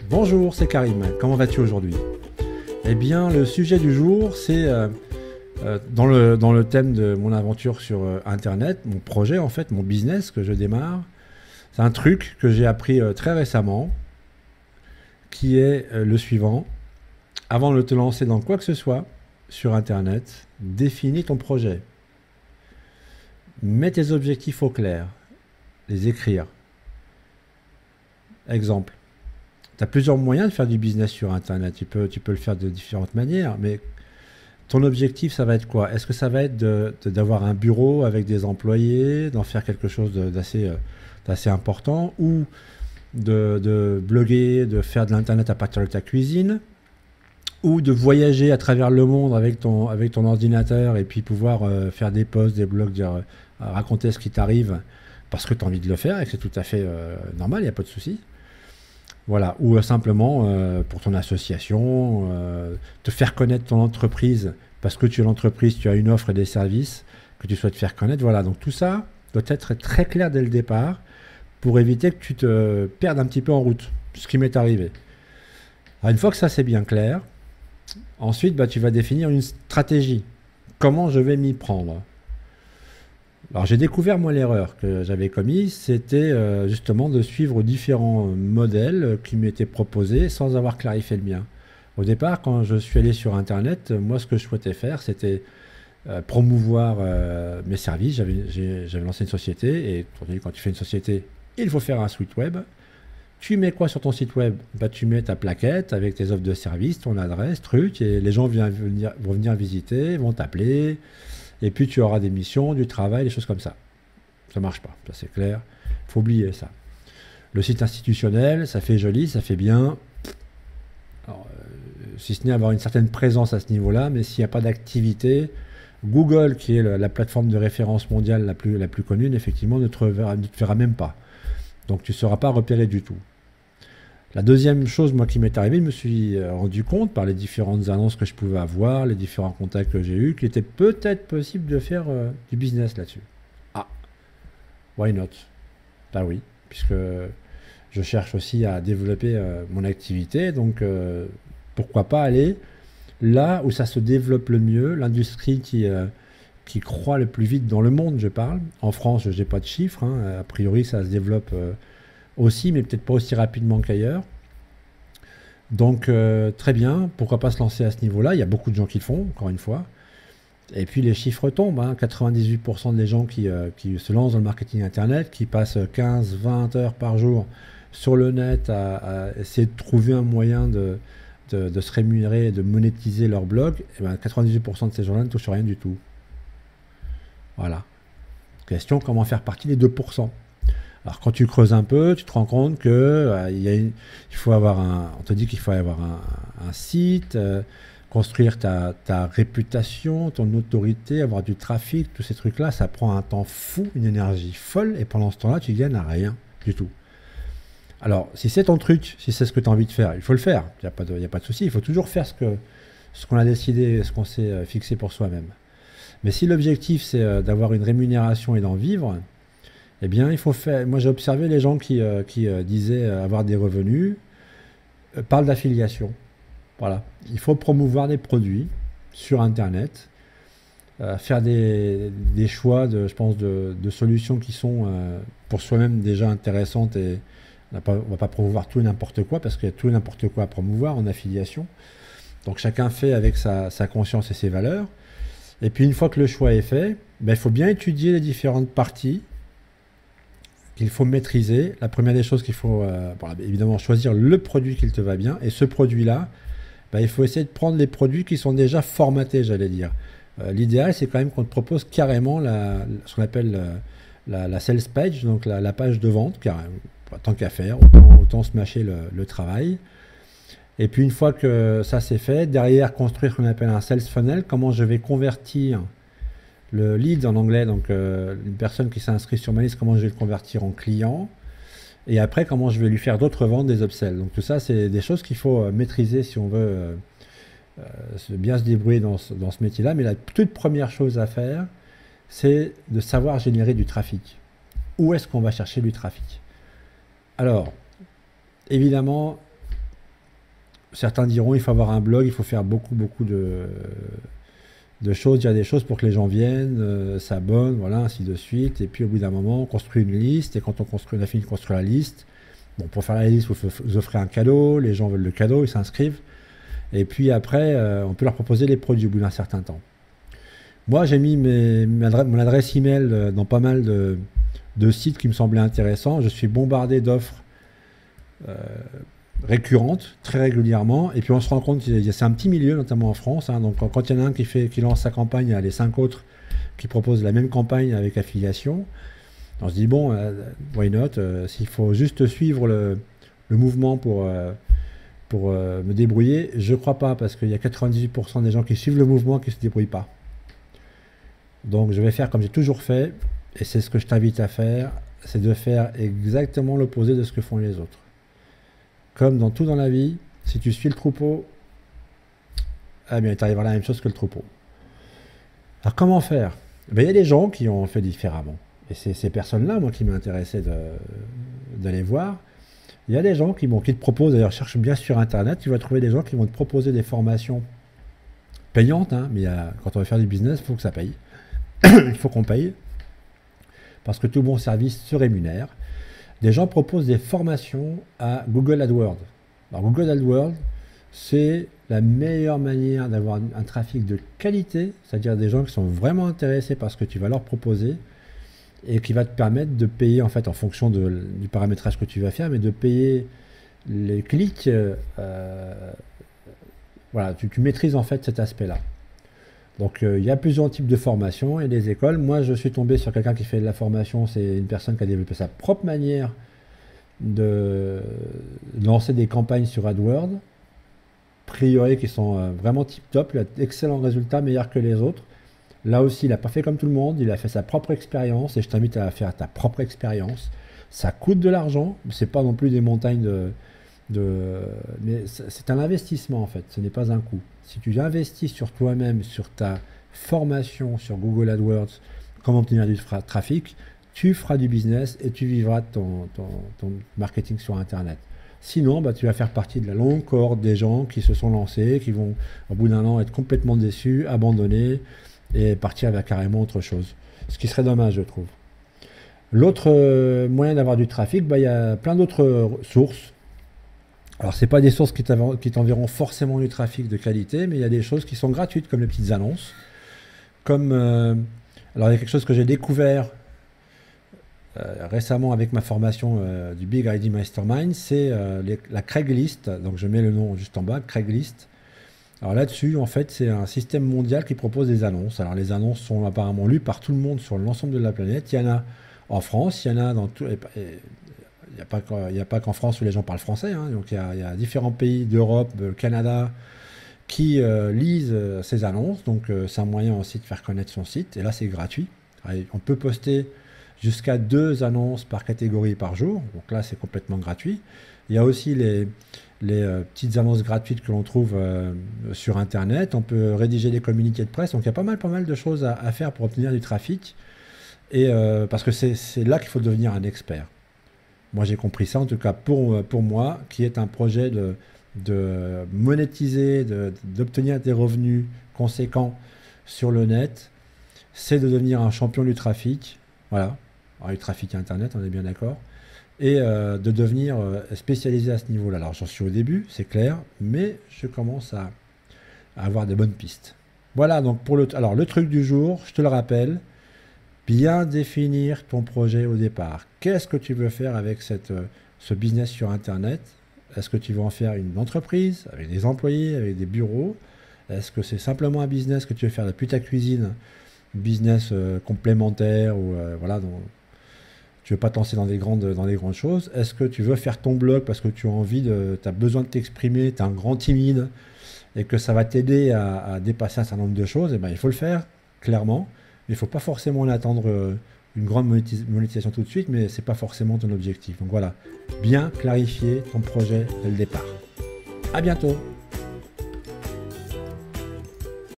Bonjour, c'est Karim. Comment vas-tu aujourd'hui? Eh bien, le sujet du jour, c'est dans le thème de mon aventure sur Internet, mon projet en fait, mon business que je démarre. C'est un truc que j'ai appris très récemment, qui est le suivant. Avant de te lancer dans quoi que ce soit sur Internet, définis ton projet. Mets tes objectifs au clair, les écrire. Exemple. Tu as plusieurs moyens de faire du business sur Internet. Tu peux le faire de différentes manières, mais ton objectif, ça va être quoi? Est-ce que ça va être d'avoir un bureau avec des employés, d'en faire quelque chose d'assez important, ou de bloguer, de faire de l'Internet à partir de ta cuisine, ou de voyager à travers le monde avec ton ordinateur et puis pouvoir faire des posts, des blogs, raconter ce qui t'arrive parce que tu as envie de le faire et que c'est tout à fait normal, il n'y a pas de souci. Voilà, ou simplement pour ton association, te faire connaître ton entreprise parce que tu es l'entreprise, tu as une offre et des services que tu souhaites faire connaître. Voilà, donc tout ça doit être très clair dès le départ pour éviter que tu te perdes un petit peu en route, ce qui m'est arrivé. Alors, une fois que ça c'est bien clair, ensuite tu vas définir une stratégie. Comment je vais m'y prendre? Alors j'ai découvert moi l'erreur que j'avais commise, c'était justement de suivre différents modèles qui m'étaient proposés sans avoir clarifié le mien. Au départ, quand je suis allé sur Internet, moi ce que je souhaitais faire, c'était promouvoir mes services. J'avais lancé une société et quand tu fais une société, il faut faire un site web. Tu mets quoi sur ton site web? Tu mets ta plaquette avec tes offres de services, ton adresse, truc, et les gens vont venir visiter, vont t'appeler. Et puis tu auras des missions, du travail, des choses comme ça. Ça marche pas, ça c'est clair. Il faut oublier ça. Le site institutionnel, ça fait joli, ça fait bien. Alors, si ce n'est avoir une certaine présence à ce niveau-là, mais s'il n'y a pas d'activité, Google, qui est la plateforme de référence mondiale la plus connue, effectivement, ne te verra même pas. Donc tu ne seras pas repéré du tout. La deuxième chose, moi, qui m'est arrivée, je me suis rendu compte par les différentes annonces que je pouvais avoir, les différents contacts que j'ai eus, qu'il était peut-être possible de faire du business là-dessus. Ah, why not? Bah oui, puisque je cherche aussi à développer mon activité, donc pourquoi pas aller là où ça se développe le mieux, l'industrie qui croît le plus vite dans le monde, je parle. En France, je n'ai pas de chiffres, hein. A priori ça se développe aussi, mais peut-être pas aussi rapidement qu'ailleurs. Donc très bien, pourquoi pas se lancer à ce niveau-là? Il y a beaucoup de gens qui le font, encore une fois. Et puis les chiffres tombent, hein. 98% des gens qui se lancent dans le marketing Internet, qui passent 15-20 heures par jour sur le net à essayer de trouver un moyen de se rémunérer et de monétiser leur blog, et 98% de ces gens-là ne touchent rien du tout. Voilà. Question, comment faire partie des 2%? Alors quand tu creuses un peu, tu te rends compte que il faut avoir on te dit qu'il faut avoir un site, construire ta réputation, ton autorité, avoir du trafic, tous ces trucs-là, ça prend un temps fou, une énergie folle, et pendant ce temps-là, tu gagnes à rien du tout. Alors, si c'est ton truc, si c'est ce que tu as envie de faire, il faut le faire, il n'y a pas de souci, il faut toujours faire ce qu'on a décidé, ce qu'on s'est fixé pour soi-même. Mais si l'objectif, c'est d'avoir une rémunération et d'en vivre, eh bien, il faut faire. Moi, j'ai observé les gens qui disaient avoir des revenus, parlent d'affiliation. Voilà. Il faut promouvoir des produits sur Internet, faire des choix, je pense, de solutions qui sont pour soi-même déjà intéressantes et on ne va pas promouvoir tout et n'importe quoi parce qu'il y a tout et n'importe quoi à promouvoir en affiliation. Donc, chacun fait avec sa conscience et ses valeurs. Et puis, une fois que le choix est fait, il faut bien étudier les différentes parties qu'il faut maîtriser. La première des choses qu'il faut, évidemment, choisir le produit qui te va bien. Et ce produit-là, il faut essayer de prendre les produits qui sont déjà formatés, j'allais dire. L'idéal, c'est quand même qu'on te propose carrément ce qu'on appelle la sales page, donc la page de vente, car tant qu'à faire, autant se mâcher le travail. Et puis, une fois que ça c'est fait, derrière, construire ce qu'on appelle un sales funnel, comment je vais convertir le lead en anglais, donc une personne qui s'inscrit sur ma liste, comment je vais le convertir en client, et après comment je vais lui faire d'autres ventes, des upsells. Donc tout ça, c'est des choses qu'il faut maîtriser si on veut bien se débrouiller dans ce métier-là. Mais la toute première chose à faire, c'est de savoir générer du trafic. Où est-ce qu'on va chercher du trafic? Alors, évidemment, certains diront il faut avoir un blog, il faut faire beaucoup de choses, dire des choses pour que les gens viennent, s'abonnent, voilà, ainsi de suite. Et puis au bout d'un moment, on construit une liste. Et quand on a fini de construire la liste, bon, pour faire la liste, vous offrez un cadeau, les gens veulent le cadeau, ils s'inscrivent. Et puis après, on peut leur proposer les produits au bout d'un certain temps. Moi, j'ai mis mon adresse email dans pas mal de sites qui me semblaient intéressants. Je suis bombardé d'offres euh, récurrentes, très régulièrement. Et puis on se rend compte que c'est un petit milieu, notamment en France. Hein. Donc quand il y en a un qui lance sa campagne, il y a les 5 autres qui proposent la même campagne avec affiliation. On se dit, bon, why not, s'il faut juste suivre le mouvement pour me débrouiller, je crois pas, parce qu'il y a 98% des gens qui suivent le mouvement qui ne se débrouillent pas. Donc je vais faire comme j'ai toujours fait, et c'est ce que je t'invite à faire, c'est de faire exactement l'opposé de ce que font les autres. Comme dans tout dans la vie, si tu suis le troupeau, eh bien tu arriveras à la même chose que le troupeau. Alors comment faire? Il y a des gens qui ont fait différemment. Et c'est ces personnes-là, moi, qui m'intéressait d'aller voir. Il y a des gens qui te proposent, d'ailleurs, cherche bien sur Internet, tu vas trouver des gens qui vont te proposer des formations payantes, hein, mais quand on va faire du business, il faut que ça paye. Il faut qu'on paye, parce que tout bon service se rémunère. Des gens proposent des formations à Google AdWords. Alors Google AdWords, c'est la meilleure manière d'avoir un trafic de qualité, c'est-à-dire des gens qui sont vraiment intéressés par ce que tu vas leur proposer, et qui va te permettre de payer en fait en fonction du paramétrage que tu vas faire, mais de payer les clics. Voilà, tu maîtrises en fait cet aspect-là. Donc il y a plusieurs types de formations et des écoles. Moi, je suis tombé sur quelqu'un qui fait de la formation. C'est une personne qui a développé sa propre manière de lancer des campagnes sur AdWords, priori qui sont vraiment tip-top. Il a d'excellents résultats, meilleurs que les autres. Là aussi, il n'a pas fait comme tout le monde. Il a fait sa propre expérience et je t'invite à faire ta propre expérience. Ça coûte de l'argent, c'est pas non plus des montagnes mais c'est un investissement en fait, ce n'est pas un coût. Si tu investis sur toi-même, sur ta formation, sur Google AdWords, comment obtenir du trafic, tu feras du business et tu vivras ton marketing sur Internet. Sinon, tu vas faire partie de la longue cohorte des gens qui se sont lancés, qui vont au bout d'un an être complètement déçus, abandonnés et partir vers carrément autre chose. Ce qui serait dommage, je trouve. L'autre moyen d'avoir du trafic, il y a plein d'autres sources. Alors, ce n'est pas des sources qui t'enverront forcément du trafic de qualité, mais il y a des choses qui sont gratuites, comme les petites annonces. Alors, il y a quelque chose que j'ai découvert récemment avec ma formation du Big ID Mastermind, c'est la Craigslist. Donc, je mets le nom juste en bas, Craigslist. Alors là-dessus, en fait, c'est un système mondial qui propose des annonces. Alors, les annonces sont apparemment lues par tout le monde sur l'ensemble de la planète. Il y en a en France, il y en a dans tout... Il n'y a pas qu'en France où les gens parlent français, hein. Donc il y a différents pays d'Europe, Canada, qui lisent ces annonces. Donc c'est un moyen aussi de faire connaître son site. Et là, c'est gratuit. On peut poster jusqu'à 2 annonces par catégorie par jour. Donc là, c'est complètement gratuit. Il y a aussi les petites annonces gratuites que l'on trouve sur Internet. On peut rédiger des communiqués de presse. Donc il y a pas mal de choses à faire pour obtenir du trafic. Et parce que c'est là qu'il faut devenir un expert. Moi, j'ai compris ça, en tout cas pour moi, qui est un projet de monétiser, d'obtenir des revenus conséquents sur le net, c'est de devenir un champion du trafic, voilà, alors, du trafic Internet, on est bien d'accord, et de devenir spécialisé à ce niveau-là. Alors, j'en suis au début, c'est clair, mais je commence à avoir des bonnes pistes. Voilà, donc alors le truc du jour, je te le rappelle, bien définir ton projet au départ. Qu'est-ce que tu veux faire avec ce business sur Internet? Est-ce que tu veux en faire une entreprise, avec des employés, avec des bureaux? Est-ce que c'est simplement un business que tu veux faire depuis ta cuisine, business complémentaire ou voilà, donc, tu veux pas te lancer dans des grandes choses? Est-ce que tu veux faire ton blog parce que tu as besoin de t'exprimer, tu es un grand timide et que ça va t'aider à dépasser un certain nombre de choses? Et ben, il faut le faire, clairement. Il ne faut pas forcément attendre une grande monétisation tout de suite, mais ce n'est pas forcément ton objectif. Donc voilà, bien clarifier ton projet dès le départ. À bientôt!